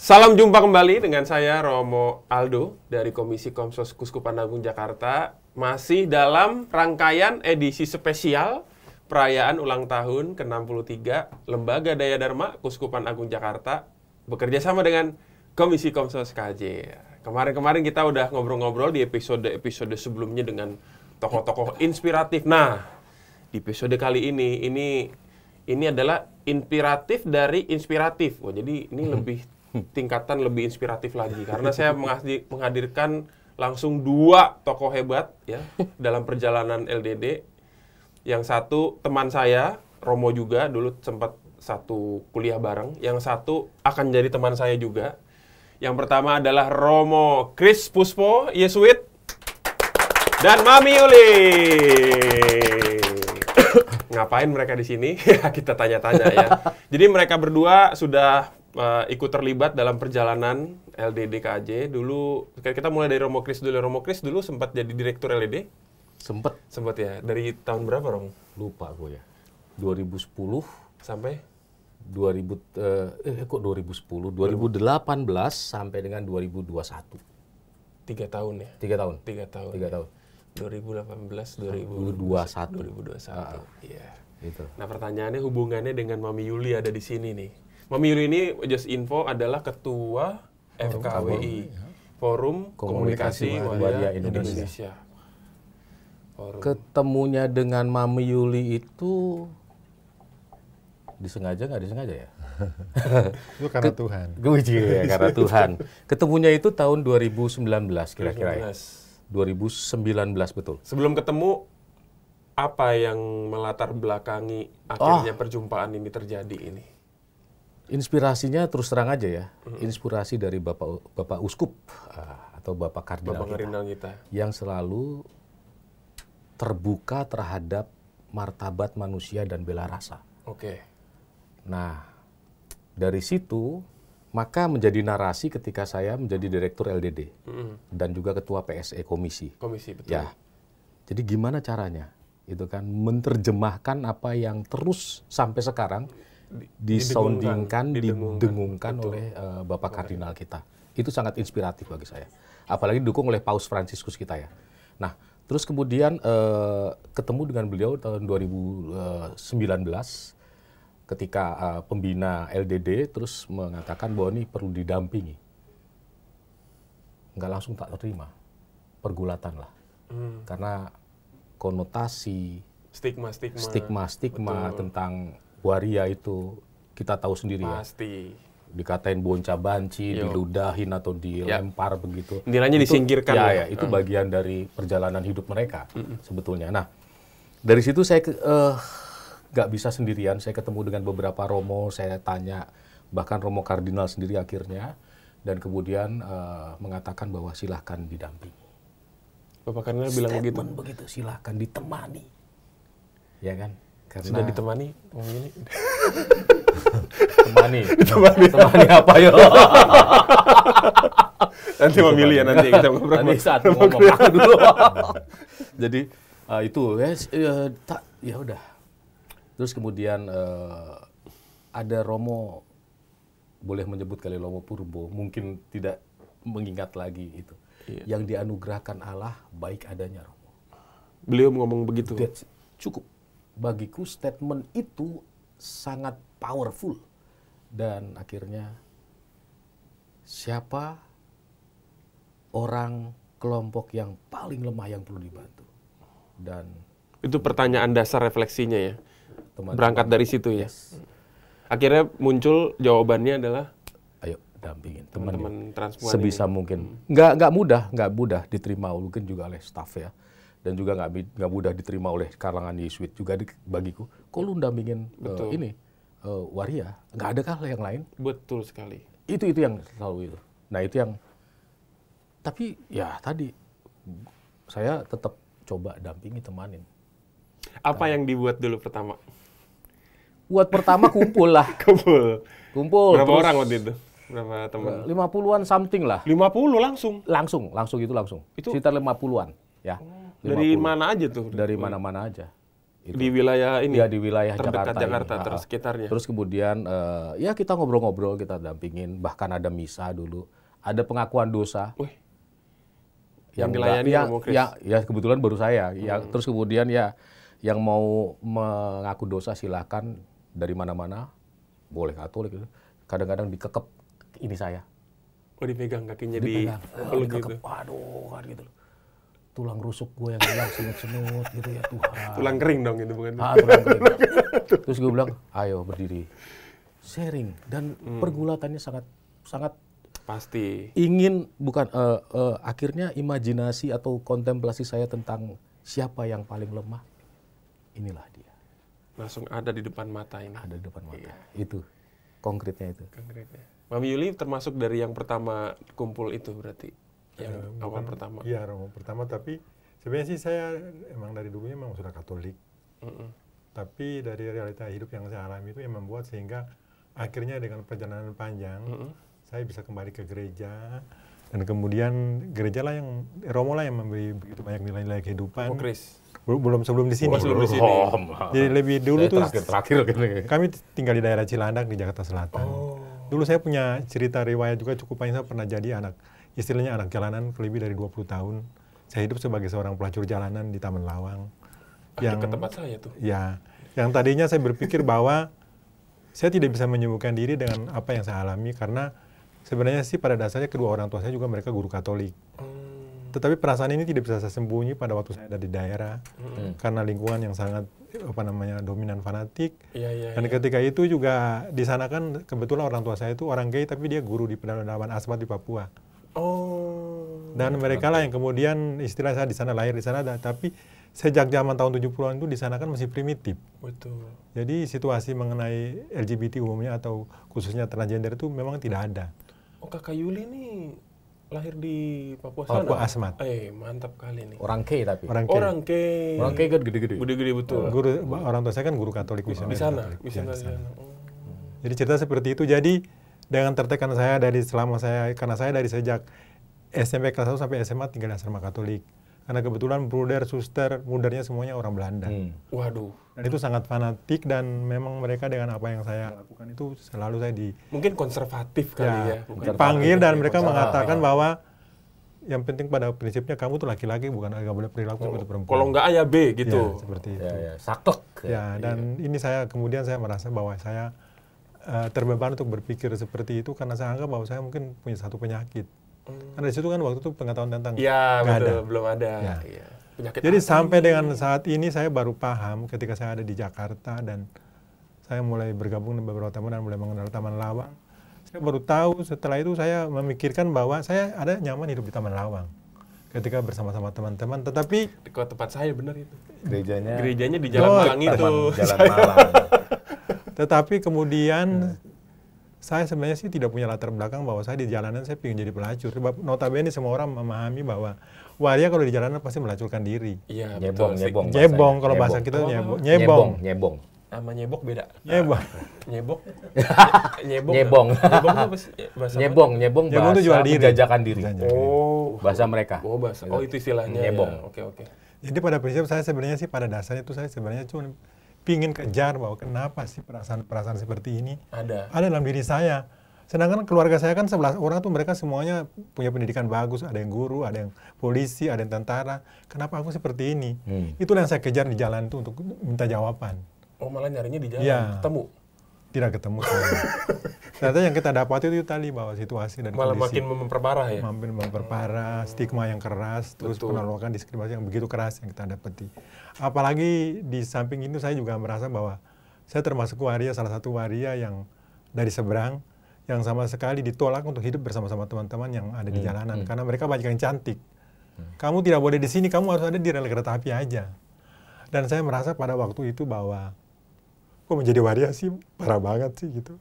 Salam jumpa kembali dengan saya Romo Aldo dari Komisi Komsos Kuskupan Agung Jakarta. Masih dalam rangkaian edisi spesial perayaan ulang tahun ke-63 Lembaga Daya Dharma Kuskupan Agung Jakarta bekerja sama dengan Komisi Komsos KJ. Kemarin-kemarin kita udah ngobrol-ngobrol di episode sebelumnya dengan tokoh-tokoh inspiratif. Nah, di episode kali ini adalah inspiratif dari inspiratif. Jadi ini lebih tingkatan lebih inspiratif lagi karena saya menghadirkan langsung dua tokoh hebat ya dalam perjalanan LDD. Yang satu teman saya, Romo juga dulu sempat satu kuliah bareng. Yang satu akan jadi teman saya juga. Yang pertama adalah Romo Kris Puspo Yesuit dan Mami Yuli. Ngapain mereka di sini? Kita tanya-tanya ya. Jadi mereka berdua sudah ikut terlibat dalam perjalanan LDD KJ. Dulu kita mulai dari Romo Kris dulu. Romo Kris dulu sempat jadi direktur LDD. Sempat ya. Dari tahun berapa, Rom? Lupa gue ya. 2010 sampai 2010 2018 sampai dengan 2021. 3 tahun ya? 3 tahun. 2018 2021. Iya. Gitu. Nah, pertanyaannya hubungannya dengan Mami Yuli ada di sini nih. Mami Yuli ini just info adalah ketua FKWI, Forum Komunikasi Waria Indonesia. Ketemunya dengan Mami Yuli itu disengaja nggak disengaja ya? Itu karena Tuhan. Ya, karena Tuhan. Ketemunya itu tahun 2019 kira-kira ya. 2019 betul. Sebelum ketemu, apa yang melatar belakangi akhirnya perjumpaan ini terjadi ini? Inspirasinya terus terang aja ya. Inspirasi dari Bapak Uskup atau Bapak Kardinal kita yang selalu terbuka terhadap martabat manusia dan bela rasa. Oke. Nah, dari situ maka menjadi narasi ketika saya menjadi direktur LDD dan juga ketua PSE komisi. Komisi, betul. Ya. Jadi gimana caranya? Itu kan menerjemahkan apa yang terus sampai sekarang disoundingkan, didengungkan oleh Bapak Kardinal kita. Itu sangat inspiratif bagi saya. Apalagi didukung oleh Paus Fransiskus kita ya. Nah, terus kemudian ketemu dengan beliau tahun 2019 ketika pembina LDD terus mengatakan bahwa ini perlu didampingi. Nggak langsung tak terima. Pergulatan lah. Karena konotasi, stigma tentang waria itu kita tahu sendiri ya. Pasti. Dikatain bonca-banci, diludahin atau dilempar begitu. Nilainya disingkirkan. Ya, itu bagian dari perjalanan hidup mereka sebetulnya. Nah, dari situ saya nggak bisa sendirian. Saya ketemu dengan beberapa Romo, saya tanya, bahkan Romo Kardinal sendiri akhirnya, dan kemudian mengatakan bahwa silahkan didampingi. Bapak Kardinal bilang begitu, silahkan ditemani. Ya kan? Karena sudah ditemani ini. Temani apa ya? Nanti memilih ya, nanti kita ngobrol. Nanti saat ngomong aku dulu. Jadi itu ya udah. Terus kemudian ada Romo, boleh menyebut kali Romo Purbo, mungkin tidak mengingat lagi itu. Iya. Yang dianugerahkan Allah baik adanya Romo. Beliau ngomong begitu. Cukup. Bagiku statement itu sangat powerful. Dan akhirnya siapa orang kelompok yang paling lemah yang perlu dibantu? Dan itu pertanyaan dasar refleksinya ya. Berangkat dari situ ya. Yes. Akhirnya muncul jawabannya adalah ayo dampingin teman-teman transpuan sebisa ini. Mungkin. Nggak mudah diterima mungkin juga oleh staff ya. Dan juga nggak mudah diterima oleh kalangan Yesuit juga bagiku. Kok lu dampingin waria? Nggak ada kah yang lain? Betul sekali. Itu yang selalu itu. Nah itu yang. Tapi ya tadi saya tetap coba dampingi, temanin. Apa yang dibuat dulu pertama? Buat pertama kumpul lah. Kumpul. Berapa orang waktu itu? Berapa teman? 50-an something lah. 50 langsung? Langsung. Itu sekitar 50-an ya. Dari mana aja tuh? Dari mana-mana aja. Di wilayah ini? Ya, di wilayah terdekat Jakarta terus sekitarnya? Terus kemudian ya kita ngobrol-ngobrol, kita dampingin, bahkan ada misa dulu. Ada pengakuan dosa. Wih. Yang dilayani Romo Kris? ya kebetulan baru saya. Terus kemudian ya yang mau mengaku dosa silakan, dari mana-mana, boleh Katolik gitu. Kadang-kadang dikekep ini saya. Oh, dipegang kakinya, dipeluk gitu. Waduh, kan gitu. Tulang rusuk gue yang hilang senut-senut gitu ya Tuhan. Tulang kering dong itu bukan? Tulang kering. Terus gue bilang, ayo berdiri, sharing, dan pergulatannya sangat pasti ingin, bukan akhirnya imajinasi atau kontemplasi saya tentang siapa yang paling lemah, inilah dia. Langsung ada di depan mata ini. Ada di depan mata. Iya. Itu konkretnya itu. Mami Yuli termasuk dari yang pertama kumpul itu berarti? Yang awal pertama? Iya, Romo pertama, tapi sebenarnya sih saya emang dari dulunya memang sudah Katolik. Tapi dari realita hidup yang saya alami itu yang membuat sehingga akhirnya dengan perjalanan panjang, saya bisa kembali ke gereja. Dan kemudian gereja lah yang, Romo lah yang memberi begitu banyak nilai-nilai kehidupan. Oh, Kris. Sebelum di sini. Sebelum di sini. Jadi lebih dulu tuh terakhir gini. kami tinggal di daerah Cilandak di Jakarta Selatan. Dulu saya punya cerita riwayat juga cukup panjang. Saya pernah jadi istilahnya anak jalanan lebih dari 20 tahun. Saya hidup sebagai seorang pelacur jalanan di Taman Lawang. Yang ke tempat saya tuh. Ya, yang tadinya saya berpikir bahwa saya tidak bisa menyembuhkan diri dengan apa yang saya alami, karena sebenarnya sih pada dasarnya kedua orang tua saya juga mereka guru Katolik. Tetapi perasaan ini tidak bisa saya sembunyi pada waktu saya ada di daerah, karena lingkungan yang sangat dominan fanatik. Dan ketika itu juga di sana kan kebetulan orang tua saya itu orang gay, tapi dia guru di pedalaman Asmat di Papua. Dan mereka lah yang kemudian istilah saya di sana, lahir di sana, tapi sejak zaman tahun 70-an itu di sana kan masih primitif. Betul. Jadi situasi mengenai LGBT umumnya atau khususnya transgender itu memang tidak ada. Oh, Kakak Yuli nih lahir di Papua sana? Papua Asmat. Mantap kali nih. Orang K tapi. Orang K kan gede-gede. Gede-gede betul. Orang tua saya kan guru Katolik di sana. Jadi cerita seperti itu. Jadi dengan tertekan saya karena saya dari sejak SMP kelas 1 sampai SMA tinggal di asrama Katolik. Karena kebetulan bruder, suster, mudernya semuanya orang Belanda. Waduh. Dan itu sangat fanatik, dan memang mereka dengan apa yang saya lakukan itu selalu saya mungkin konservatif kali ya. Dipanggil dan mereka mengatakan bahwa yang penting pada prinsipnya kamu tuh laki-laki, bukan nggak boleh perilaku seperti perempuan. Kalau nggak A ya B gitu. Ya, seperti itu. Saklek. Dan ini kemudian saya merasa bahwa saya terbeban untuk berpikir seperti itu, karena saya anggap bahwa saya mungkin punya satu penyakit. Karena di situ kan waktu itu pengetahuan tentang belum ada. Jadi sampai dengan saat ini saya baru paham ketika saya ada di Jakarta dan saya mulai bergabung dengan beberapa teman dan mulai mengenal Taman Lawang. Saya baru tahu setelah itu saya memikirkan bahwa saya ada nyaman hidup di Taman Lawang ketika bersama-sama teman-teman. Tetapi di tempat saya benar itu. Gerejanya di Jalan Malang itu. Jalan Malang. Tetapi kemudian saya sebenarnya sih tidak punya latar belakang bahwa saya di jalanan saya ingin jadi pelacur. Sebab notabene semua orang memahami bahwa waria kalau di jalanan pasti melacurkan diri. Iya, nyebong kalau bahasa kita nyebong. Sama nyebok beda. Nyebong itu jual diri. Menjajakan diri. Bahasa mereka. Itu istilahnya. Nyebong. Oke. Jadi pada prinsip saya sebenarnya sih pada dasarnya itu saya sebenarnya cuma pingin kejar bahwa kenapa sih perasaan seperti ini ada dalam diri saya. Sedangkan keluarga saya kan 11 orang tuh mereka semuanya punya pendidikan bagus, ada yang guru, ada yang polisi, ada yang tentara. Kenapa aku seperti ini? Itulah yang saya kejar di jalan itu untuk minta jawaban. Oh, malah nyarinya di jalan, ketemu? Tidak ketemu. Ternyata yang kita dapati itu tadi bahwa situasi dan malah kondisi makin memperparah ya? Makin memperparah, stigma yang keras, terus penolakan diskriminasi yang begitu keras yang kita dapati. Apalagi di samping itu saya juga merasa bahwa saya termasuk waria, salah satu waria yang dari seberang, yang sama sekali ditolak untuk hidup bersama-sama teman-teman yang ada di jalanan. Karena mereka banyak yang cantik. Kamu tidak boleh di sini, kamu harus ada di rel kereta api aja. Dan saya merasa pada waktu itu bahwa kok menjadi waria sih parah banget sih gitu.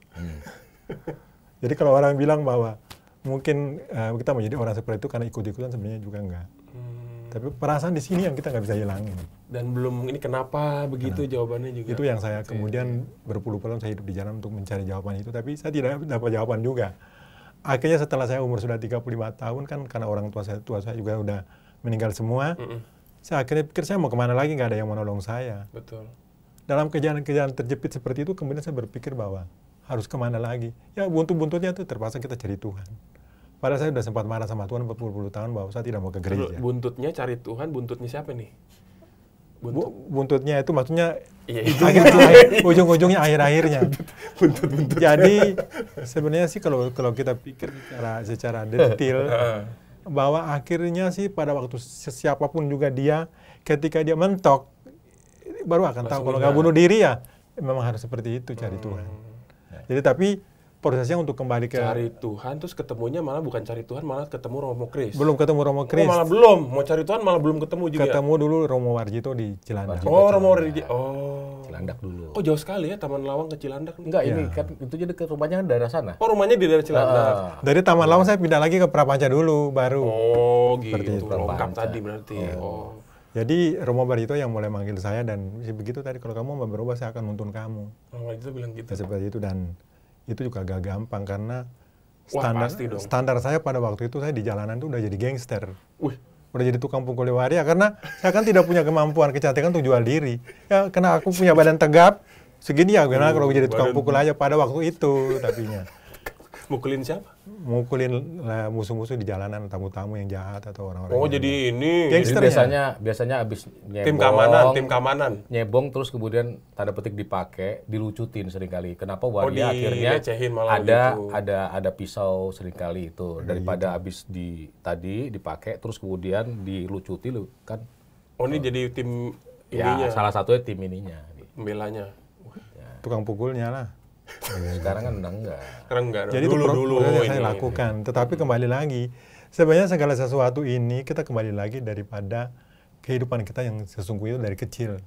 Jadi kalau orang bilang bahwa mungkin kita menjadi orang seperti itu karena ikut-ikutan, sebenarnya juga enggak. Tapi perasaan di sini yang kita nggak bisa hilangin. Dan belum ini kenapa begitu jawabannya juga. Itu yang saya kemudian berpuluh-puluh tahun saya hidup di jalan untuk mencari jawaban itu, tapi saya tidak dapat jawaban juga. Akhirnya setelah saya umur sudah 35 tahun kan, karena orang tua saya juga udah meninggal semua. Saya akhirnya pikir saya mau kemana lagi, nggak ada yang mau nolong saya. Betul. Dalam kejadian-kejadian terjepit seperti itu, kemudian saya berpikir bahwa harus kemana lagi. Ya buntut-buntutnya itu terpaksa kita cari Tuhan. Padahal saya sudah sempat marah sama Tuhan berpuluh-puluh tahun bahwa saya tidak mau ke gereja. Buntutnya cari Tuhan, buntutnya siapa nih? Buntutnya itu maksudnya Iya. ujung-ujungnya akhir-akhirnya. Buntut-buntut. Jadi sebenarnya sih kalau kita pikir secara detail, bahwa akhirnya sih pada waktu siapapun juga dia, ketika dia mentok, baru akan tahu kalau nggak bunuh diri ya memang harus seperti itu cari Tuhan. Jadi tapi prosesnya untuk kembali ke cari Tuhan, terus ketemunya malah bukan cari Tuhan, malah ketemu Romo Kris. belum ketemu Romo Kris. Oh, malah belum. Mau cari Tuhan malah belum ketemu juga. Ketemu dulu Romo Warjito di Cilandak. Oh, Romo Warjito. Oh. Cilandak dulu. Oh, jauh sekali ya Taman Lawang ke Cilandak. Enggak, ini kan itu jadi ke rumahnya kan daerah sana. Oh, rumahnya di daerah Cilandak. Dari Taman Lawang saya pindah lagi ke Prapanca dulu baru. Oh, Seperti gitu. itu. Lengkap tadi berarti. Oh. Jadi Romo Warjito yang mulai manggil saya dan begitu tadi, kalau kamu mau berubah saya akan nuntun kamu. Romo Warjito bilang gitu. Ya, seperti itu, dan itu juga gak gampang karena Wah, pasti dong. standar saya pada waktu itu saya di jalanan itu udah jadi gangster. Wih. Udah jadi tukang pukul waria karena saya kan tidak punya kemampuan kecantikan untuk jual diri. Ya karena aku punya badan tegap segini ya, gimana kalau jadi tukang pukul aja pada waktu itu tapinya. Mukulin siapa? Mukulin musuh-musuh di jalanan, tamu-tamu yang jahat atau orang-orang. Oh, yang jadi ini Jadi gangsternya. biasanya abis nyebong, tim keamanan. nyebong terus kemudian tanda petik dipakai, dilucutin seringkali. Kenapa waria akhirnya dilecehin malah gitu. ada pisau seringkali itu daripada abis tadi dipakai terus kemudian dilucuti kan. Oh, ini jadi tim Ya, ininya, salah satunya tim ininya. pembelanya. tukang pukulnya lah. Sekarang kan udah enggak. Sekarang enggak. Jadi itu dulu proses yang ini. saya lakukan. Tetapi kembali lagi, sebenarnya segala sesuatu ini kita kembali lagi daripada kehidupan kita yang sesungguhnya dari kecil.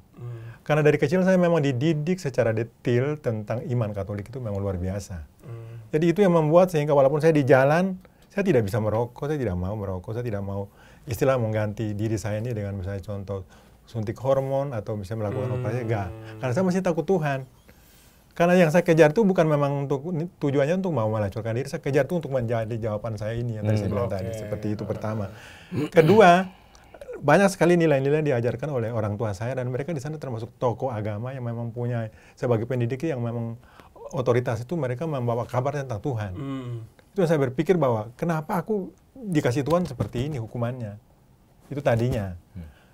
Karena dari kecil saya memang dididik secara detail tentang iman Katolik itu memang luar biasa. Jadi itu yang membuat sehingga walaupun saya di jalan, saya tidak bisa merokok, saya tidak mau merokok, saya tidak mau istilah mengganti diri saya ini dengan misalnya contoh suntik hormon atau bisa melakukan operasi, enggak. Karena saya masih takut Tuhan. Karena yang saya kejar itu bukan memang untuk tujuannya untuk mau melacurkan diri, saya kejar itu untuk menjadi jawaban saya ini yang tadi saya bilang tadi. Seperti itu pertama. Kedua, banyak sekali nilai-nilai diajarkan oleh orang tua saya dan mereka di sana termasuk tokoh agama yang memang punya sebagai pendidik yang memang otoritas itu mereka membawa kabar tentang Tuhan. Itu yang saya berpikir bahwa kenapa aku dikasih Tuhan seperti ini hukumannya. Itu tadinya.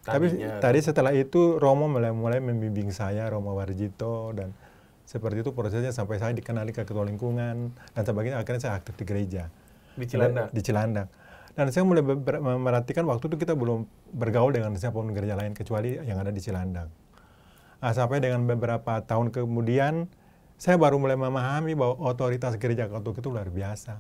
Tapi tadi setelah itu Romo mulai membimbing saya, Romo Warjito, dan seperti itu prosesnya sampai saya dikenali ke ketua lingkungan dan sebagainya. Akhirnya saya aktif di gereja Di Cilandak. di Cilandak. Dan saya mulai memperhatikan waktu itu kita belum bergaul dengan siapapun gereja lain kecuali yang ada di Cilandak. Nah, sampai dengan beberapa tahun kemudian saya baru mulai memahami bahwa otoritas gereja Katolik itu luar biasa.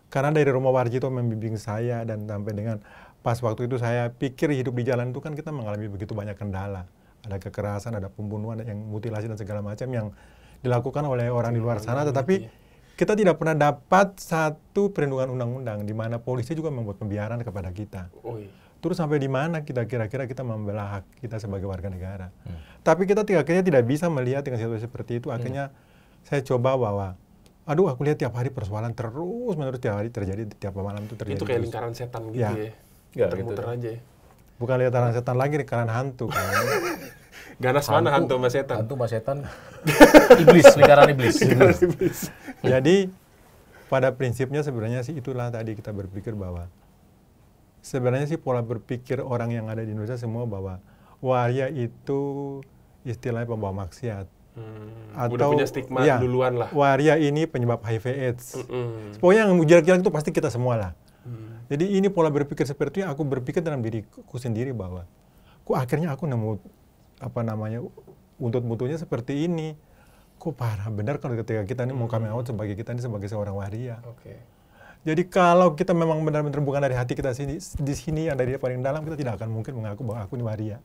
Karena dari Romo Warjito membimbing saya dan sampai dengan pas waktu itu saya pikir hidup di jalan itu kan kita mengalami begitu banyak kendala. Ada kekerasan, ada pembunuhan, yang mutilasi dan segala macam yang dilakukan oleh orang di luar sana, tetapi kita tidak pernah dapat satu perlindungan undang-undang di mana polisi juga membuat pembiaran kepada kita. Terus sampai di mana kita kira-kira kita membela hak kita sebagai warga negara. Tapi kita akhirnya tidak bisa melihat dengan situasi seperti itu. Akhirnya saya coba bahwa, aduh aku lihat tiap hari persoalan terus-menerus tiap hari terjadi, tiap malam itu terjadi. Itu kayak lingkaran setan gitu ya. Muter-muter aja ya. Bukan lingkaran setan lagi, lingkaran hantu. Kan. Ganas mana hantu sama setan? Hantu sama setan. Iblis, lingkaran iblis. Jadi pada prinsipnya sebenarnya sih itulah tadi kita berpikir bahwa sebenarnya sih pola berpikir orang yang ada di Indonesia semua bahwa waria itu istilahnya pembawa maksiat. Atau udah punya stigma duluan lah. Waria ini penyebab HIV/AIDS. Pokoknya yang jelek-jelek itu pasti kita semua lah. Jadi ini pola berpikir seperti itu, aku berpikir dalam diriku sendiri bahwa kok akhirnya aku nemu buntut-buntutnya seperti ini. Kok parah benar kalau ketika kita ini mau coming out sebagai kita ini sebagai seorang waria. Jadi kalau kita memang benar-benar bukan dari hati kita di sini yang dari paling dalam, kita tidak akan mungkin mengaku bahwa aku ini waria.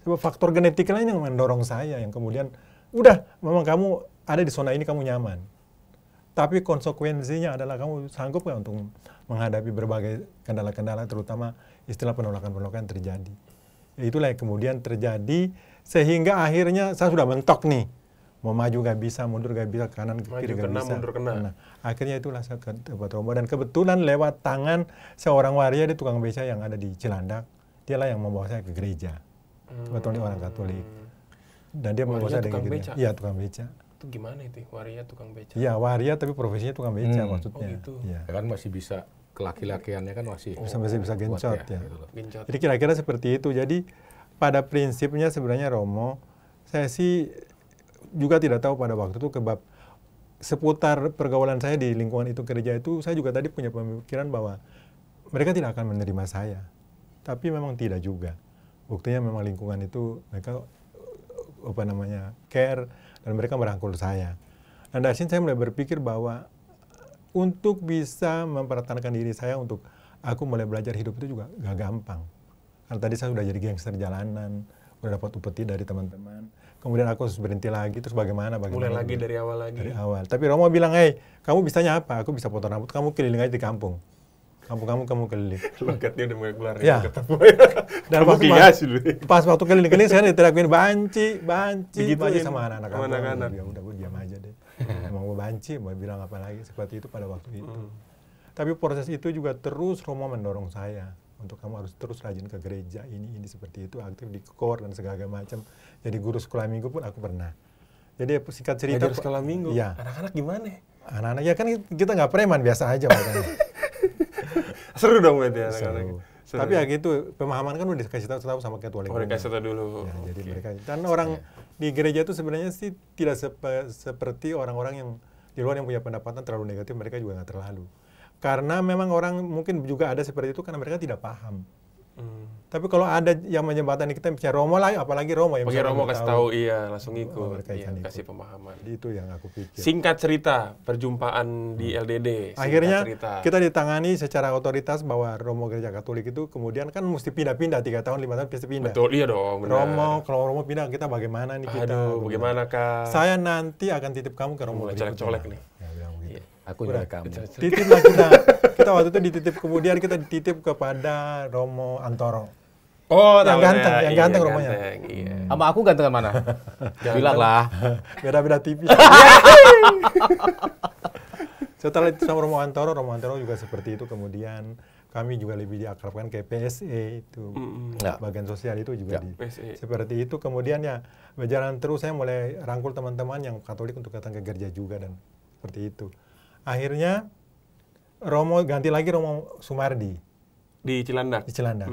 Sebab faktor genetiknya ini yang mendorong saya, yang kemudian udah memang kamu ada di zona ini kamu nyaman. Tapi konsekuensinya adalah kamu sanggup nggak untuk menghadapi berbagai kendala-kendala, terutama istilah penolakan-penolakan yang terjadi. Itulah yang kemudian terjadi sehingga akhirnya saya sudah mentok nih. Mau maju gak bisa, mundur gak bisa, kanan ke kiri gak bisa. Mundur kena. Nah, akhirnya itulah saya ke tempat Romo. Dan kebetulan lewat tangan seorang waria di tukang beca yang ada di Cilandak, dialah yang membawa saya ke gereja. Kebetulan orang Katolik. Dan dia membawa Waria saya ke tukang gereja. beca? Iya, tukang beca. Itu gimana itu? Waria tukang beca? Iya, waria tapi profesinya tukang beca maksudnya. Oh, gitu. Iya. Ya kan masih bisa kelaki-lakiannya kan masih Masih bisa kuat gencot ya. gitu loh. Gencot. Jadi kira-kira seperti itu. Jadi pada prinsipnya sebenarnya Romo, saya sih juga tidak tahu pada waktu itu kebab seputar pergaulan saya di lingkungan itu gereja itu, saya juga tadi punya pemikiran bahwa mereka tidak akan menerima saya. Tapi memang tidak juga. Buktinya memang lingkungan itu mereka care dan mereka merangkul saya. Dan dari sini saya mulai berpikir bahwa untuk bisa mempertahankan diri saya, untuk aku mulai belajar hidup itu juga gak gampang. Karena tadi saya sudah jadi gangster jalanan, udah dapat upeti dari teman-teman. Kemudian aku harus berhenti lagi, terus bagaimana? Mulai lagi dari awal lagi. Dari awal. Tapi Romo bilang, hey, kamu bisanya apa? Aku bisa potong rambut, kamu keliling aja di kampung. Kamu keliling. Logatnya udah mulai keluar. Ya. Dan pas waktu keliling-keliling, saya diterakin banci sama anak-anak. Anak-anak. Ya udah, gue diam aja deh. Emang gue banci, mau bilang apa lagi? Seperti itu pada waktu itu. Tapi proses itu juga terus Romo mendorong saya. Untuk kamu harus terus rajin ke gereja, ini seperti itu, aktif di KOR dan segala macam. Jadi guru sekolah minggu pun aku pernah. Jadi singkat cerita. Ngajar sekolah minggu? Iya. Anak-anak gimana? Anak-anak, ya kan kita nggak preman, biasa aja makanya. Seru dong berarti anak-anak. Tapi ya gitu, pemahaman kan udah dikasih tahu sama ketua lingkungan. Oh, dikasih tahu dulu. Ya, jadi mereka, dan orang di gereja itu sebenarnya sih tidak seperti orang-orang yang di luar yang punya pendapatan terlalu negatif, mereka juga nggak terlalu. Karena memang orang mungkin juga ada seperti itu karena mereka tidak paham. Tapi kalau ada yang menjembatani kita, misalnya Romo lah, apalagi Romo yang Pakai bisa Romo kasih tahu, iya langsung Oh, ikut, mereka iya, ikut. kasih pemahaman. Jadi itu yang aku pikir. Singkat cerita, perjumpaan di LDD. Singkat Akhirnya cerita. kita ditangani secara otoritas bahwa Romo Gereja Katolik itu kemudian kan mesti pindah-pindah, 3 tahun, 5 tahun pasti pindah. Betul, iya dong. Benar. Romo, kalau Romo pindah kita bagaimana nih kita? Aduh, bagaimana Kak? Saya nanti akan titip kamu ke Romo. Mulai berikutnya. colek-colek nih. Ya, bilang begitu. Aku nyari kamu. Titiplah kita. Kita waktu itu dititip, kemudian kita dititip kepada Romo Antoro. Oh, yang tahu ganteng, ya. yang Iya, ganteng Romonya. Iya. Sama aku gantengan mana? Bilang lah. Beda-beda tipis. Setelah itu sama Romo Antoro juga seperti itu. Kemudian kami juga lebih diakrabkan ke PSE itu. Bagian sosial itu juga seperti itu. Kemudian ya berjalan terus, saya mulai rangkul teman-teman yang Katolik untuk datang ke gereja juga dan seperti itu. Akhirnya Romo ganti lagi Romo Sumardi. Di Cilandak? Di Cilandak.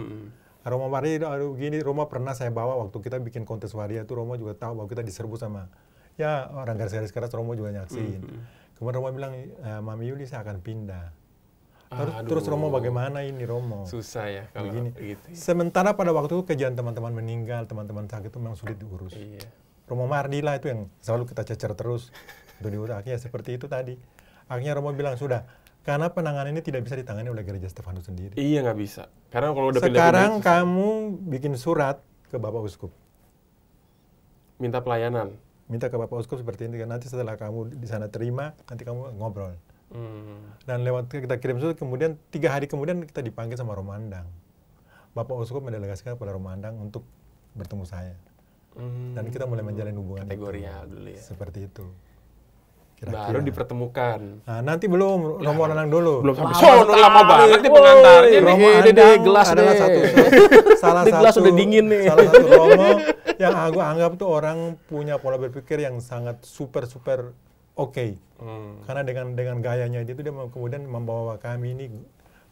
Romo Sumardi, gini, Romo pernah saya bawa waktu kita bikin kontes waria itu, Romo juga tahu bahwa kita diserbu sama ya orang garis-garis keras, Romo juga nyaksiin. Kemudian Romo bilang, Mami Yuli saya akan pindah. Terus Romo bagaimana ini Romo? Susah ya kalau begini. gitu. Sementara pada waktu itu kejadian teman-teman meninggal, teman-teman sakit itu memang sulit diurus. Iya. Romo Mardi lah itu yang selalu kita cecer terus untuk diurus. Akhirnya seperti itu tadi. Akhirnya Romo bilang sudah, karena penanganan ini tidak bisa ditangani oleh gereja Stefanus sendiri. Iya, nggak bisa. Karena kalau udah sekarang pindah-pindah, kamu bikin surat ke Bapak Uskup. minta pelayanan. Minta ke Bapak Uskup seperti ini. Nanti setelah kamu di sana terima, nanti kamu ngobrol. Dan lewat kita kirim surat, kemudian 3 hari kemudian kita dipanggil sama Romandang. Bapak Uskup mendelegasikan kepada Romandang untuk bertemu saya. Dan kita mulai menjalin hubungan Kategorial dulu ya. Seperti itu. Baru dipertemukan. Nah, nanti belum, Romo Anang dulu. Belum sampai lama banget nih pengantarnya. Romo Ini Anang gelas adalah deh. salah Ini satu gelas udah dingin nih. Salah satu Romo yang aku anggap tuh orang punya pola berpikir yang sangat super oke. Karena dengan gayanya itu dia kemudian membawa kami ini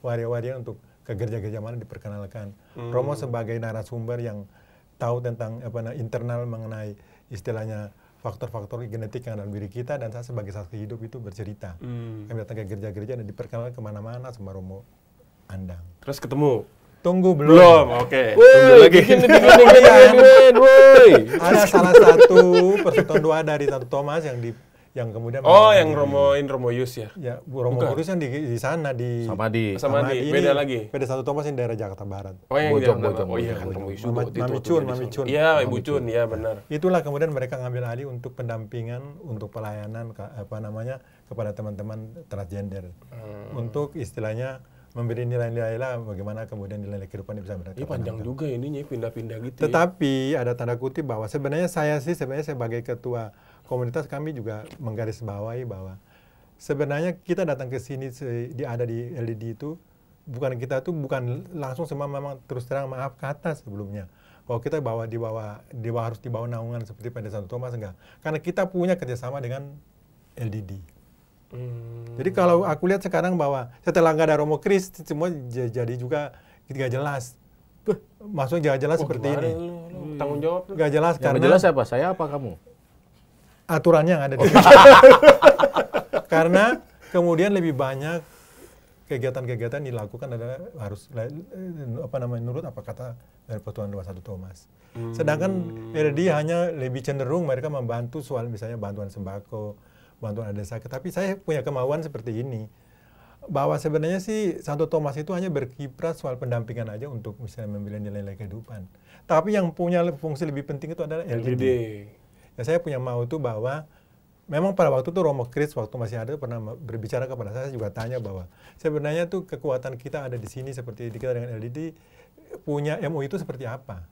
waria-waria untuk ke gereja-gereja mana diperkenalkan. Romo sebagai narasumber yang tahu tentang internal mengenai istilahnya faktor-faktor genetik yang dalam diri kita, dan saya sebagai saksi hidup itu bercerita. Kami datang ke gereja-gereja dan diperkenalkan kemana-mana sama Romo Andang. Terus ketemu? Tunggu Belum, oke. Tunggu lagi. Ada salah satu persekutuan doa dari Santo Thomas yang kemudian yang Romo Yus ya? Ya, Romo Kudus yang di sana di Sama di. Beda lagi. Beda Santo Thomas yang daerah Jakarta Barat. Oh, yang Bojong. Oh iya kan Romo Yus. Mami Cun. Iya, Ibu Cun, ya benar. Itulah kemudian mereka ngambil alih untuk pendampingan, untuk pelayanan kepada teman-teman transgender. Untuk istilahnya memberi nilai-nilai lah bagaimana kemudian nilai kehidupan bisa mereka. Ini panjang juga ininya pindah-pindah gitu. Tetapi ada tanda kutip bahwa sebenarnya saya sebagai ketua komunitas kami juga menggarisbawahi bahwa sebenarnya kita datang ke sini ada di LDD itu bukan kita tuh bukan langsung semua memang terus terang maaf kata sebelumnya. Kalau kita harus dibawa naungan seperti pada Santo Thomas enggak. Karena kita punya kerjasama dengan LDD. Jadi kalau aku lihat sekarang bahwa setelah nggak ada Romo Kris, semua jadi juga tidak jelas. Maksudnya jelas seperti ini. Tanggung jawab. Nggak jelas Yang karena jelas siapa? Saya apa kamu? aturannya yang ada di Karena kemudian lebih banyak kegiatan-kegiatan dilakukan adalah harus nurut apa kata dari Pertuan 21 Thomas. Sedangkan LDD hanya lebih cenderung mereka membantu soal misalnya bantuan sembako, bantuan ada sakit. Tapi saya punya kemauan seperti ini, bahwa sebenarnya sih Santo Thomas itu hanya berkiprah soal pendampingan aja untuk misalnya membela nilai-nilai kehidupan. Tapi yang punya fungsi lebih penting itu adalah LDD. Ya, saya punya mau itu bahwa memang pada waktu itu Romo Kris waktu masih ada pernah berbicara kepada saya juga tanya bahwa sebenarnya tuh kekuatan kita ada di sini seperti kita dengan LDD punya MO itu seperti apa?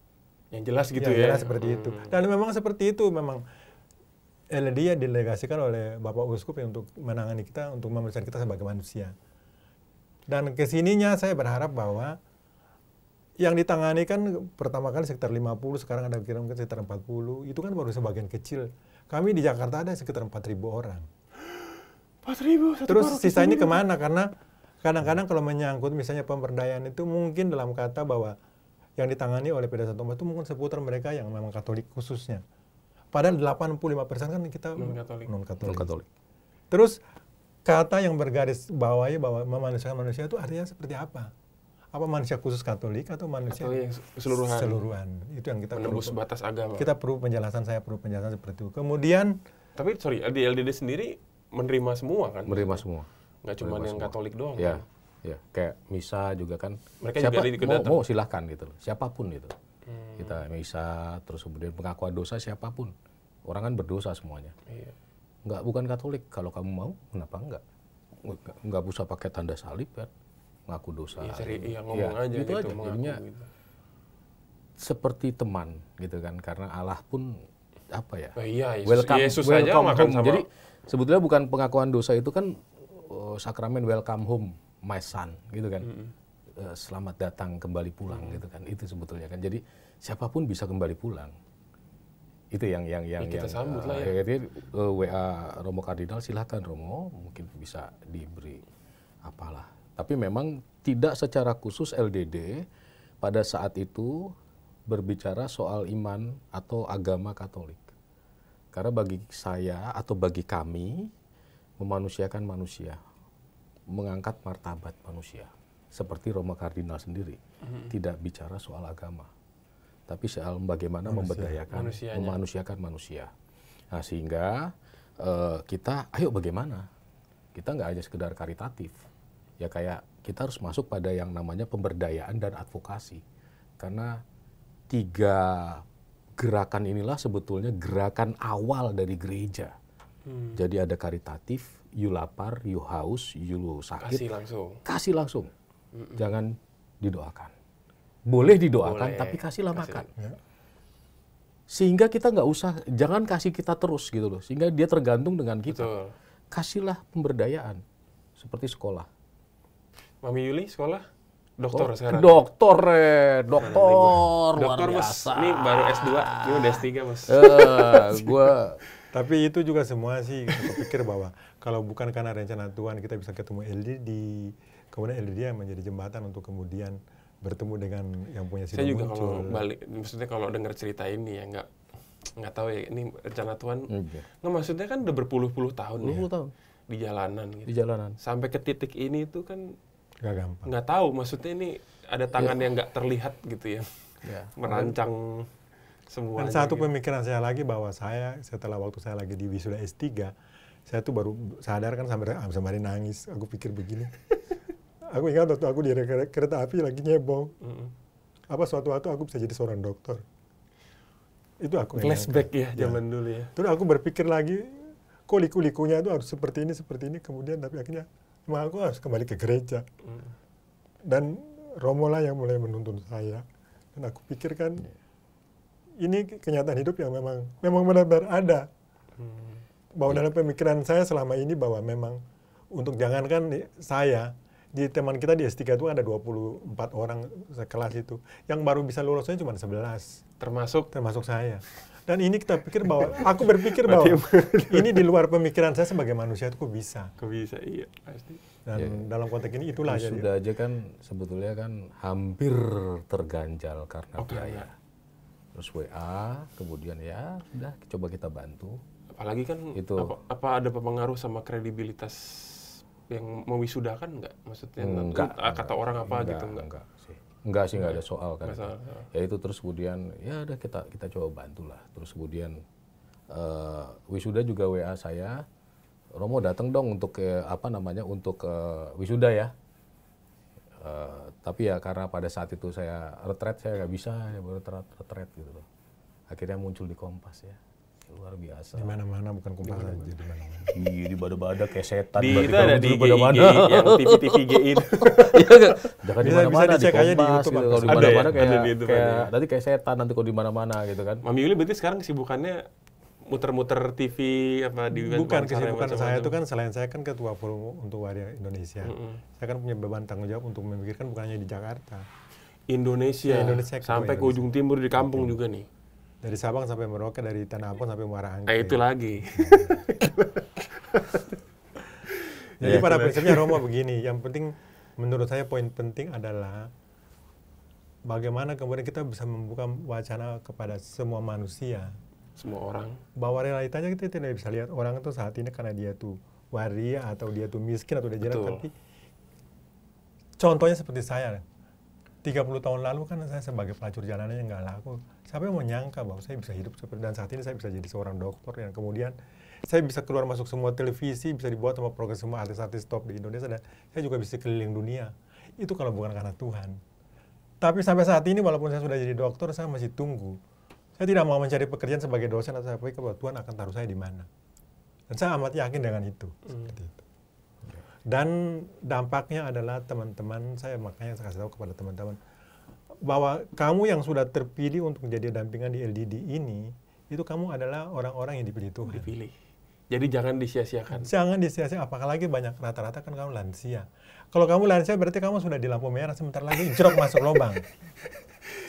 Yang jelas gitu ya. Ya. Jelas seperti itu. Dan memang seperti itu memang LDD ya didelegasikan oleh Bapak Uskup untuk menangani kita, untuk memelihara kita sebagai manusia. Dan kesininya saya berharap bahwa yang ditangani kan pertama kali sekitar 50, sekarang ada kira-kira sekitar 40, itu kan baru sebagian kecil. Kami di Jakarta ada sekitar 4.000 orang. 4.000? Terus sisanya kemana? Karena kadang-kadang kalau menyangkut misalnya pemberdayaan itu mungkin dalam kata bahwa yang ditangani oleh Peda Santo Thomas itu mungkin seputar mereka yang memang Katolik khususnya. Padahal 85% kan kita non-Katolik. Terus kata yang bergaris bawahi bahwa memanusiakan manusia itu artinya seperti apa? Apa manusia khusus Katolik atau manusia keseluruhan? Itu yang kita menembus batas agama. Kita perlu penjelasan, saya perlu penjelasan seperti itu. Kemudian, tapi di LDD sendiri menerima semua kan? Menerima semua. Nggak cuma yang semua. Katolik doang. Ya, kan? Ya. Kayak misa juga kan. Mereka siapa juga mau silahkan gitu loh. Siapapun itu. Kita misa, terus kemudian pengakuan dosa siapapun. Orang kan berdosa semuanya. Iya. Bukan Katolik. Kalau kamu mau, kenapa enggak? Enggak usah pakai tanda salib kan. Ngaku dosa. Iya, ngomong aja gitu. Aja. Jadinya gitu. Seperti teman gitu kan. Karena Allah pun apa ya? Yesus aja makan sama. Jadi sebetulnya bukan pengakuan dosa itu kan sakramen welcome home my son gitu kan. Selamat datang kembali pulang gitu kan. Itu sebetulnya kan. Jadi siapapun bisa kembali pulang. Itu yang kita sambut lah ya. WA Romo Kardinal, silakan Romo, mungkin bisa diberi apalah. Tapi memang tidak secara khusus LDD pada saat itu berbicara soal iman atau agama Katolik. Karena bagi saya atau bagi kami memanusiakan manusia, mengangkat martabat manusia. Seperti Romo Kardinal sendiri, tidak bicara soal agama. Tapi soal bagaimana memberdayakan, memanusiakan manusia. Nah, sehingga kita, ayo bagaimana? Kita nggak hanya sekedar karitatif. Ya kayak kita harus masuk pada yang namanya pemberdayaan dan advokasi. Karena 3 gerakan inilah sebetulnya gerakan awal dari gereja. Jadi ada karitatif, you lapar, you haus, you sakit. Kasih langsung. Jangan didoakan. Boleh didoakan, tapi kasihlah makan. Sehingga kita nggak usah, jangan kasih kita terus gitu loh. Sehingga dia tergantung dengan kita. Betul. Kasihlah pemberdayaan. Seperti sekolah. Mami Yuli sekolah? Dokter sekarang? Dokter luar biasa. Ini baru S2, ini udah S3 Mas. Tapi itu juga semua sih, aku pikir bahwa kalau bukan karena rencana Tuhan kita bisa ketemu LDD, kemudian LDD yang menjadi jembatan untuk kemudian bertemu dengan yang punya Saya juga muncul. Kalau balik, maksudnya kalau dengar cerita ini ya nggak tahu ya ini rencana Tuhan. Nggak, maksudnya kan udah berpuluh-puluh tahun di jalanan. Gitu. Di jalanan. Sampai ke titik ini itu kan nggak gampang. Nggak tahu, maksudnya ini ada tangan yang nggak terlihat gitu ya, merancang semuanya. Dan satu pemikiran saya lagi bahwa saya setelah waktu saya lagi di wisuda S3, saya tuh baru sadar kan sampai nangis. Aku pikir begini. Aku ingat waktu aku di kereta api lagi nyebong. Apa suatu waktu aku bisa jadi seorang dokter. Itu aku flashback ya zaman dulu ya. Terus aku berpikir lagi, kok liku-likunya itu harus seperti ini, kemudian tapi akhirnya aku harus kembali ke gereja. Dan Romo lah yang mulai menuntun saya. Dan aku pikirkan, ini kenyataan hidup yang memang benar-benar ada. Bahwa dalam pemikiran saya selama ini bahwa memang untuk jangankan saya, di teman kita di S3 itu ada 24 orang sekelas itu. Yang baru bisa lulusnya cuma 11. Termasuk saya. Dan ini kita pikir bahwa, aku berpikir bahwa ini di luar pemikiran saya sebagai manusia itu kok bisa. Iya pasti. Dan dalam konteks ini itulah jadi. Sudah aja kan sebetulnya kan hampir terganjal karena biaya. Terus WA, kemudian ya sudah coba kita bantu. Apalagi kan itu apa ada pengaruh sama kredibilitas yang mewisudakan nggak? Maksudnya kata orang apa gitu nggak? Enggak sih, nggak ada soal kan. Ya itu terus kemudian ya udah kita coba bantu lah. Terus kemudian wisuda juga WA saya, Romo datang dong untuk untuk wisuda ya. Tapi ya karena pada saat itu saya retret, saya nggak bisa ya baru retret gitu loh. Akhirnya muncul di Kompas ya. Luar biasa. Di mana-mana, bukan Kompas aja, di mana-mana. Di bada-bada kayak setan. Itu ada di IG yang TV-TV itu. Jangan di mana-mana, dicek aja di YouTube. Gitu. Kalau di mana-mana kayak nanti kayak setan nanti kalau di mana-mana gitu kan. Mami Yuli berarti sekarang kesibukannya muter-muter TV apa di bukan kesibukan saya itu kan, selain saya kan ketua forum untuk waria Indonesia. Saya kan punya beban tanggung jawab untuk memikirkan bukan hanya di Jakarta. Indonesia sampai ke ujung timur di kampung juga nih. Dari Sabang sampai Merauke, dari Tanah Abang sampai Muara Angke. Itu lagi. Jadi pada prinsipnya Romo begini, yang penting menurut saya poin penting adalah bagaimana kemudian kita bisa membuka wacana kepada semua manusia. Semua orang. Bahwa realitanya kita tidak bisa lihat orang itu saat ini karena dia tuh waria atau dia tuh miskin atau dia jelek. Tapi contohnya seperti saya. 30 tahun lalu kan saya sebagai pelacur jalanan yang nggak laku. Siapa yang menyangka bahwa saya bisa hidup seperti, dan saat ini saya bisa jadi seorang dokter, dan kemudian saya bisa keluar masuk semua televisi, bisa dibuat sama program semua artis-artis top di Indonesia, dan saya juga bisa keliling dunia. Itu kalau bukan karena Tuhan. Tapi sampai saat ini walaupun saya sudah jadi dokter, saya masih tunggu. Saya tidak mau mencari pekerjaan sebagai dosen atau apa, bahwa Tuhan akan taruh saya di mana. Dan saya amat yakin dengan itu. Seperti itu. Dan dampaknya adalah teman-teman saya, makanya saya kasih tahu kepada teman-teman bahwa kamu yang sudah terpilih untuk menjadi dampingan di LDD ini, itu kamu adalah orang-orang yang dipilih Tuhan. Dipilih. Jadi jangan disia-siakan. Jangan disia-siakan, apalagi banyak rata-rata kan kamu lansia. Kalau kamu lansia berarti kamu sudah di lampu merah, sebentar lagi jerok masuk lubang.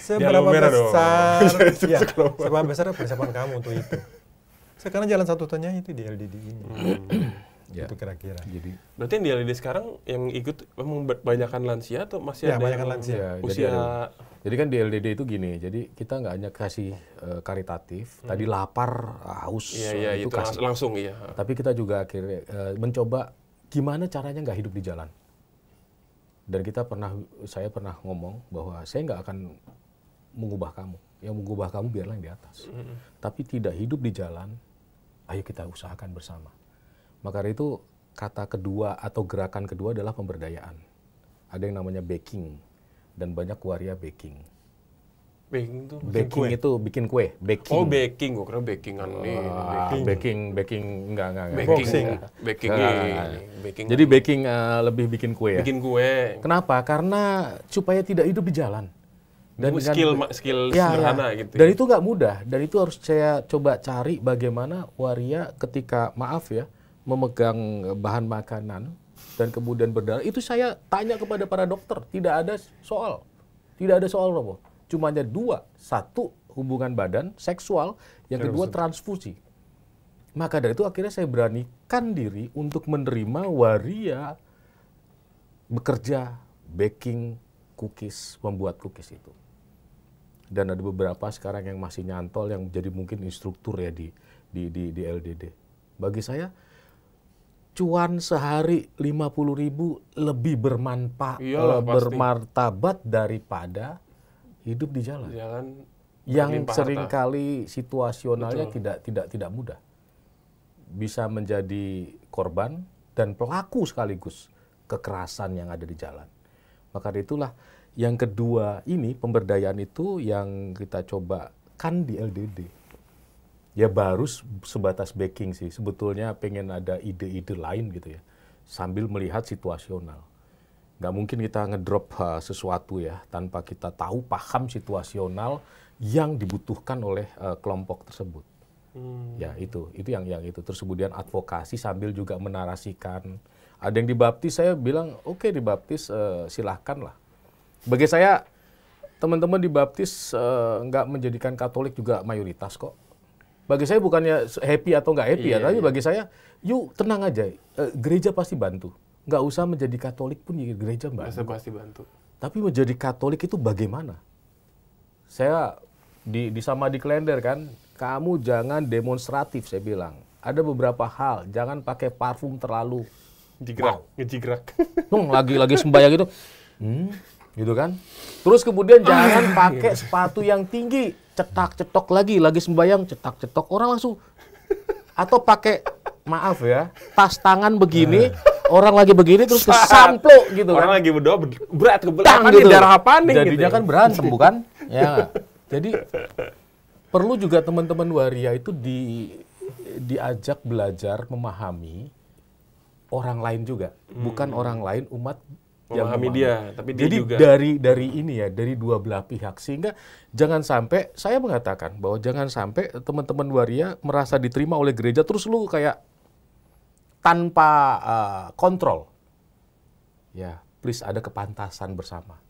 Seberapa besar, ya, seberapa besar persiapan kamu untuk itu? Sekarang jalan satu-satunya itu di LDD ini. Ya. Itu kira-kira. Jadi berarti yang di LDD sekarang yang ikut memang banyakan lansia atau masih ada banyakan lansia. Ya, usia? Jadi kan di LDD itu gini, jadi kita nggak hanya kasih karitatif, tadi lapar, haus, itu kasih langsung iya. Tapi kita juga akhirnya mencoba gimana caranya nggak hidup di jalan. Dan saya pernah ngomong bahwa saya nggak akan mengubah kamu, yang mengubah kamu biarlah yang di atas. Tapi tidak hidup di jalan, ayo kita usahakan bersama. Maka dari itu kata kedua atau gerakan kedua adalah pemberdayaan. Ada yang namanya baking dan banyak waria baking. Baking itu? Baking itu bikin kue. Baking. Oh baking, gue kira bakingan nih. Baking enggak. Baking. Jadi baking lebih bikin kue ya. Bikin kue. Kenapa? Karena supaya tidak hidup di jalan. Dan skill sederhana gitu. Dan itu nggak mudah. Dan itu harus saya coba cari bagaimana waria ketika memegang bahan makanan dan kemudian berdarah, itu saya tanya kepada para dokter, tidak ada soal Romo, cuma ada dua, satu hubungan badan seksual, yang kedua transfusi. Maka dari itu akhirnya saya beranikan diri untuk menerima waria bekerja baking cookies, membuat cookies itu. Dan ada beberapa sekarang yang masih nyantol yang jadi mungkin instruktur ya di LDD. Bagi saya cuan sehari 50.000 lebih bermartabat daripada hidup di jalan. Yang seringkali situasionalnya tidak mudah. Bisa menjadi korban dan pelaku sekaligus kekerasan yang ada di jalan. Maka itulah yang kedua ini, pemberdayaan itu yang kita coba kan di LDD. Ya baru sebatas baking sih, sebetulnya pengen ada ide-ide lain gitu ya, sambil melihat situasional. Nggak mungkin kita ngedrop sesuatu ya, tanpa kita tahu, paham situasional yang dibutuhkan oleh kelompok tersebut. Ya itu yang itu. Terus kemudian advokasi sambil juga menarasikan Ada yang dibaptis, saya bilang oke, dibaptis, silahkan lah. Bagi saya teman-teman dibaptis nggak menjadikan Katolik juga mayoritas kok. Bagi saya bukannya happy atau nggak happy ya, tapi bagi saya yuk tenang aja, gereja pasti bantu. Nggak usah menjadi Katolik pun ya, gereja pasti bantu. Tapi menjadi Katolik itu bagaimana? Saya sama di Klender kan, kamu jangan demonstratif, saya bilang. Ada beberapa hal, jangan pakai parfum terlalu ngejigrak. Lagi sembahyang gitu. Gitu kan. Terus kemudian jangan pakai sepatu yang tinggi, cetak-cetok lagi sembahyang, cetak-cetok, orang langsung. Atau pakai, maaf ya, tas tangan begini, orang lagi begini terus kesamplo gitu kan. Orang lagi berdoa berat gitu. Darah apa nih jadinya gitu. Kan berantem bukan? Ya. Jadi perlu juga teman-teman waria itu diajak belajar memahami orang lain juga, bukan orang lain, umat yang memahami dia, tapi dia jadi juga. dari ini ya, dari dua belah pihak, sehingga jangan sampai, saya mengatakan bahwa jangan sampai teman-teman waria merasa diterima oleh gereja terus lu kayak tanpa kontrol. Ya, please ada kepantasan bersama.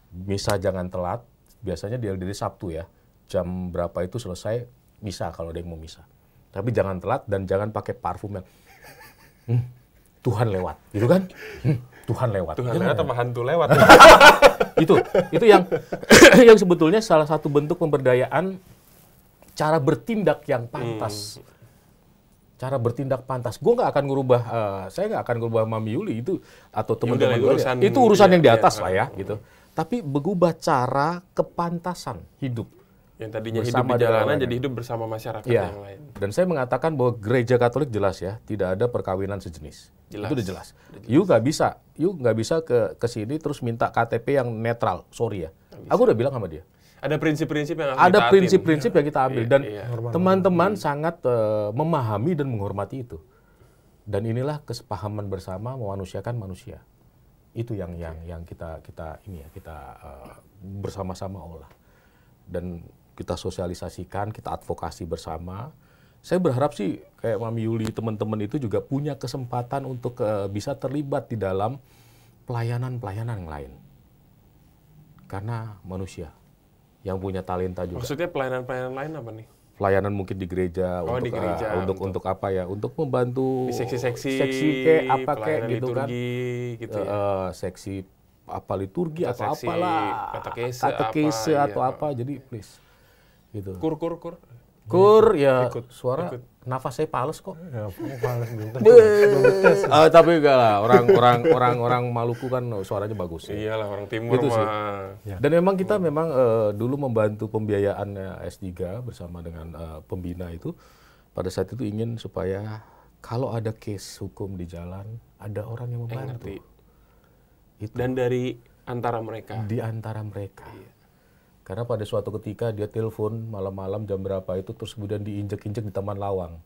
Misa jangan telat, biasanya di LDD Sabtu ya, jam berapa itu selesai misa kalau ada yang mau misa. Tapi jangan telat dan jangan pakai parfum yang Tuhan lewat, gitu kan? Tuhan lewat. Tuhan lewat apa hantu lewat? itu yang yang sebetulnya salah satu bentuk pemberdayaan, cara bertindak yang pantas. Cara bertindak pantas. Gue nggak akan ngubah, saya nggak akan ngubah Mami Yuli itu atau teman-teman gue. Itu urusan yang di atas lah ya, gitu. Tapi mengubah cara kepantasan hidup. Yang tadinya hidup di jalanan jadi hidup bersama masyarakat yang lain. Dan saya mengatakan bahwa gereja Katolik jelas ya, tidak ada perkawinan sejenis. Itu udah jelas. You nggak bisa ke sini terus minta KTP yang netral. Sorry ya. Aku udah bilang sama dia. Ada prinsip-prinsip yang harus ada prinsip-prinsip yang kita ambil dan teman-teman sangat memahami dan menghormati itu. Dan inilah kesepahaman bersama memanusiakan manusia. Itu yang kita bersama-sama olah. Dan kita sosialisasikan, kita advokasi bersama. Saya berharap sih kayak Mami Yuli, teman-teman itu juga punya kesempatan untuk bisa terlibat di dalam pelayanan-pelayanan yang lain. Karena manusia yang punya talenta juga. Maksudnya pelayanan-pelayanan lain apa nih? Pelayanan mungkin di gereja, untuk apa ya? Untuk membantu di seksi-seksi, kayak apa kayak gitu kan? Gitu ya. Seksi apa liturgi atau seksi, apalah, katekese atau apa, jadi please gitu. Kur ya suara ikut. Nafas saya pales kok. Ya, pales tapi enggak lah, orang Maluku kan suaranya bagus. Ya. Iyalah, orang timur gitu mah. Ya. Dan memang kita dulu membantu pembiayaan S3 bersama dengan pembina itu. Pada saat itu ingin supaya kalau ada case hukum di jalan, ada orang yang membantu. Itu. Dan dari antara mereka. Di antara mereka. Iya. Karena pada suatu ketika dia telepon malam-malam jam berapa itu, terus kemudian diinjek-injek di Taman Lawang.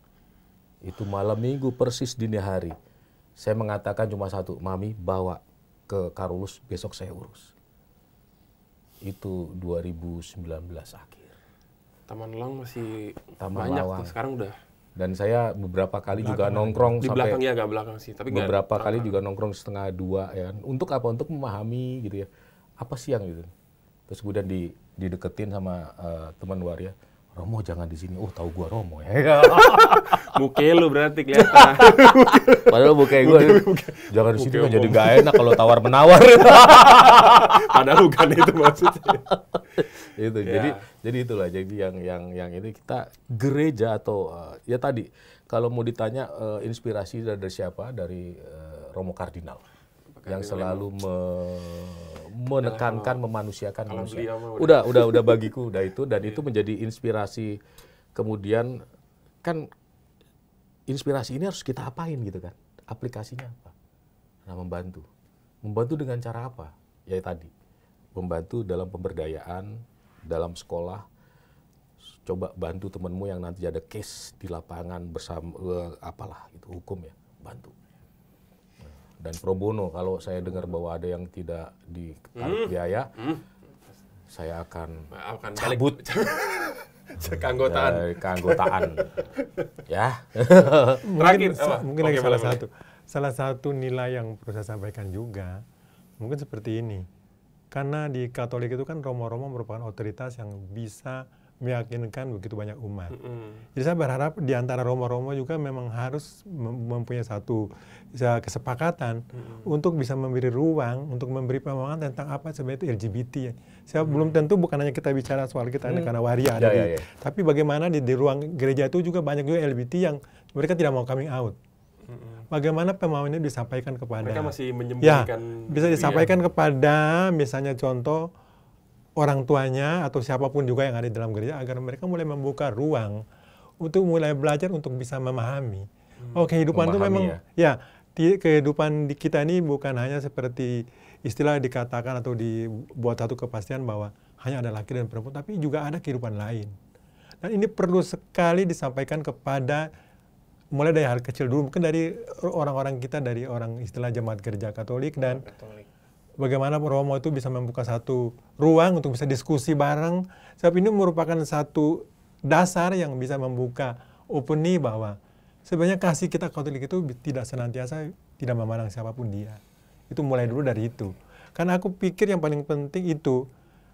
Itu malam minggu persis dini hari. Saya mengatakan cuma satu, Mami bawa ke Karulus, besok saya urus. Itu 2019 akhir. Taman Lawang masih Taman banyak Lawang. Tuh, sekarang udah. Dan saya beberapa kali juga nongkrong di sampai belakangnya agak belakang sih, tapi beberapa kali juga nongkrong 1:30 ya. Untuk apa? Untuk memahami gitu ya. Apa sih yang gitu. Terus kemudian dideketin sama teman waria. Romo jangan di sini. Oh, tahu gua Romo ya. Muke lu berarti kelihatan. Padahal muke gua. Jangan di sini kan jadi gak enak kalau tawar-menawar. Padahal bukan itu maksudnya. Itu. Ya. Jadi itulah. Jadi yang ini kita gereja atau ya tadi kalau mau ditanya inspirasi dari siapa? Dari Romo Kardinal. Yang selalu menekankan, memanusiakan manusia. Udah bagiku udah itu, dan itu menjadi inspirasi. Kemudian kan inspirasi ini harus kita apain gitu kan? Aplikasinya apa? Nah, membantu dengan cara apa? Ya tadi, membantu dalam pemberdayaan, dalam sekolah. Coba bantu temanmu yang nanti ada case di lapangan bersama apalah itu hukum ya, bantu. Dan pro bono, kalau saya dengar bahwa ada yang tidak ditarik biaya, saya akan cabut keanggotaan. Ya. Mungkin lagi salah satu. salah satu nilai yang perlu saya sampaikan juga, mungkin seperti ini. Karena di Katolik itu kan romo-romo merupakan otoritas yang bisa meyakinkan begitu banyak umat. Jadi saya berharap di antara romo-romo juga memang harus mempunyai satu kesepakatan untuk bisa memberi ruang, untuk memberi pemahaman tentang apa sebenarnya LGBT. Saya belum tentu bukan hanya kita bicara soal kita karena waria ada tapi bagaimana di ruang gereja itu juga banyak juga LGBT yang mereka tidak mau coming out. Bagaimana pemahaman ini disampaikan kepada mereka masih menyembunyikan bisa disampaikan kepada misalnya contoh orang tuanya atau siapapun juga yang ada di dalam gereja agar mereka mulai membuka ruang untuk mulai belajar untuk bisa memahami. Oh, kehidupan itu memang kehidupan di kita ini bukan hanya seperti istilah dikatakan atau dibuat satu kepastian bahwa hanya ada laki dan perempuan, tapi juga ada kehidupan lain. Dan ini perlu sekali disampaikan kepada mulai dari hal kecil dulu, mungkin dari orang-orang kita, dari orang istilah jemaat gereja Katolik, dan bagaimana romo itu bisa membuka satu ruang untuk bisa diskusi bareng. Sebab ini merupakan satu dasar yang bisa membuka opini bahwa sebenarnya kasih kita Katolik itu tidak senantiasa tidak memandang siapapun dia. Itu mulai dulu dari itu. Karena aku pikir yang paling penting itu,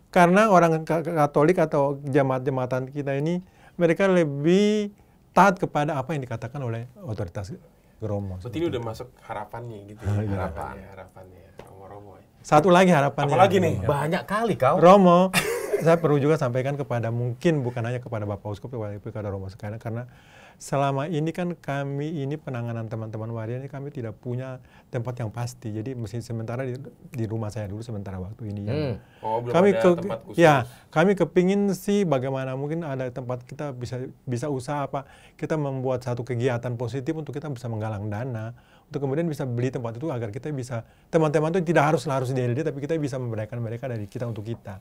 karena orang Katolik atau jemaat-jemaatan kita ini, mereka lebih taat kepada apa yang dikatakan oleh otoritas romo. Berarti ini udah masuk harapannya gitu ya. Harapannya romo-romo. Satu lagi harapannya. Apalagi nih? Banyak kali kau. Romo, saya perlu juga sampaikan kepada, mungkin bukan hanya kepada Bapak Uskup, kepada romo sekalian, karena selama ini kan kami ini penanganan teman-teman waria ini kami tidak punya tempat yang pasti. Jadi mesti sementara di rumah saya dulu sementara waktu ini. Oh, belum kami ada tempat khusus. Ya, kami kepingin sih bagaimana mungkin ada tempat kita bisa usaha apa, kita membuat satu kegiatan positif untuk kita bisa menggalang dana untuk kemudian bisa beli tempat itu agar kita bisa, teman-teman itu tidak harus di LD, tapi kita bisa memberikan mereka dari kita untuk kita.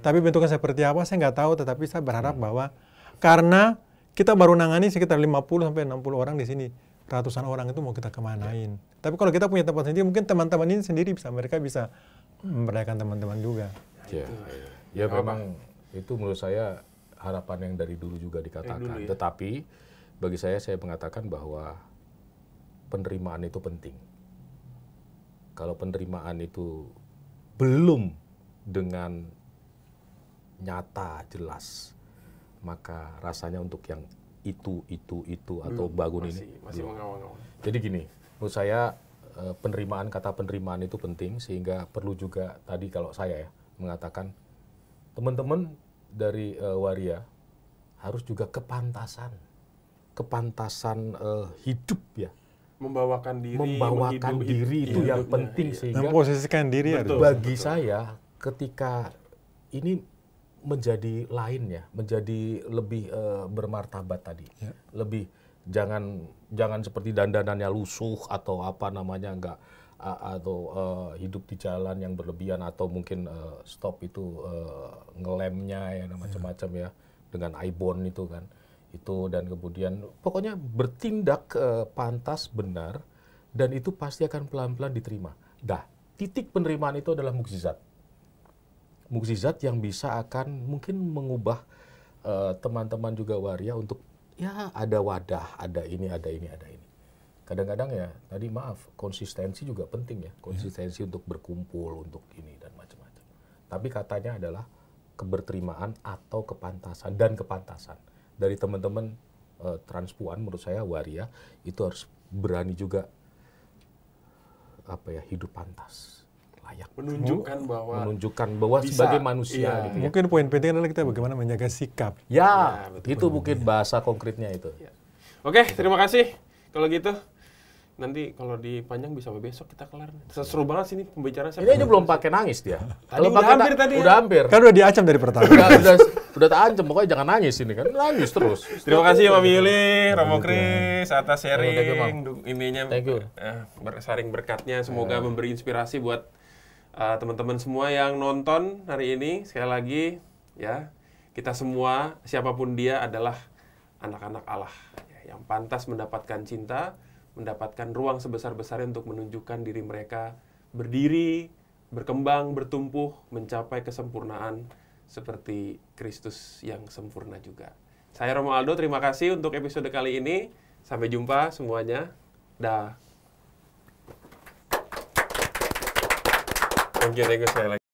Tapi bentuknya seperti apa saya nggak tahu, tetapi saya berharap bahwa karena kita baru nangani sekitar 50 sampai 60 orang di sini, ratusan orang itu mau kita kemanain. Tapi kalau kita punya tempat sendiri, mungkin teman-teman ini sendiri mereka bisa memberdayakan teman-teman juga. Ya memang itu menurut saya harapan yang dari dulu juga dikatakan. Tetapi bagi saya mengatakan bahwa penerimaan itu penting. Kalau penerimaan itu belum dengan nyata, jelas, maka rasanya untuk yang itu atau bangun masih mengawang-awang. Jadi gini, menurut saya kata penerimaan itu penting, sehingga perlu juga tadi kalau saya mengatakan teman-teman dari waria harus juga kepantasan hidup ya. Membawakan diri itu yang penting, sehingga memposisikan diri. Bagi saya ketika ini menjadi lain ya, menjadi lebih bermartabat tadi, lebih jangan seperti dandanannya lusuh atau apa namanya enggak, atau hidup di jalan yang berlebihan, atau mungkin stop itu ngelemnya ya macam-macam ya dengan ibon itu kan itu, dan kemudian pokoknya bertindak pantas, benar, dan itu pasti akan pelan-pelan diterima. Titik penerimaan itu adalah mukjizat yang bisa akan mungkin mengubah teman-teman juga waria untuk ya ada wadah, ada ini. Kadang-kadang ya tadi konsistensi juga penting ya, konsistensi untuk berkumpul, untuk ini dan macam-macam. Tapi katanya adalah keberterimaan atau kepantasan dari teman-teman transpuan. Menurut saya waria itu harus berani juga hidup pantas. Menunjukkan bahwa bisa, sebagai manusia gitu ya. Mungkin poin penting adalah kita bagaimana menjaga sikap. Itu mungkin bahasa konkretnya itu. Oke, terima kasih. Kalau gitu nanti kalau dipanjang bisa sampai besok kita kelar. Seru banget sih ini pembicaraan. Ini aja belum pakai nangis dia. Kalau hampir tadi. Udah hampir. Kan udah diancam dari pertama. udah terancam, pokoknya jangan nangis ini kan. Nangis terus. Terima kasih Mami Yuli, Romo Kris atas sharing ininya. Sharing berkatnya, semoga memberi inspirasi buat teman-teman semua yang nonton hari ini. Sekali lagi ya, kita semua siapapun dia adalah anak-anak Allah ya, yang pantas mendapatkan cinta, mendapatkan ruang sebesar-besarnya untuk menunjukkan diri mereka, berdiri, berkembang, bertumbuh, mencapai kesempurnaan seperti Kristus yang sempurna juga. Saya Romo Aldo, terima kasih untuk episode kali ini. Sampai jumpa semuanya. Dah. Thank you sekali lagi.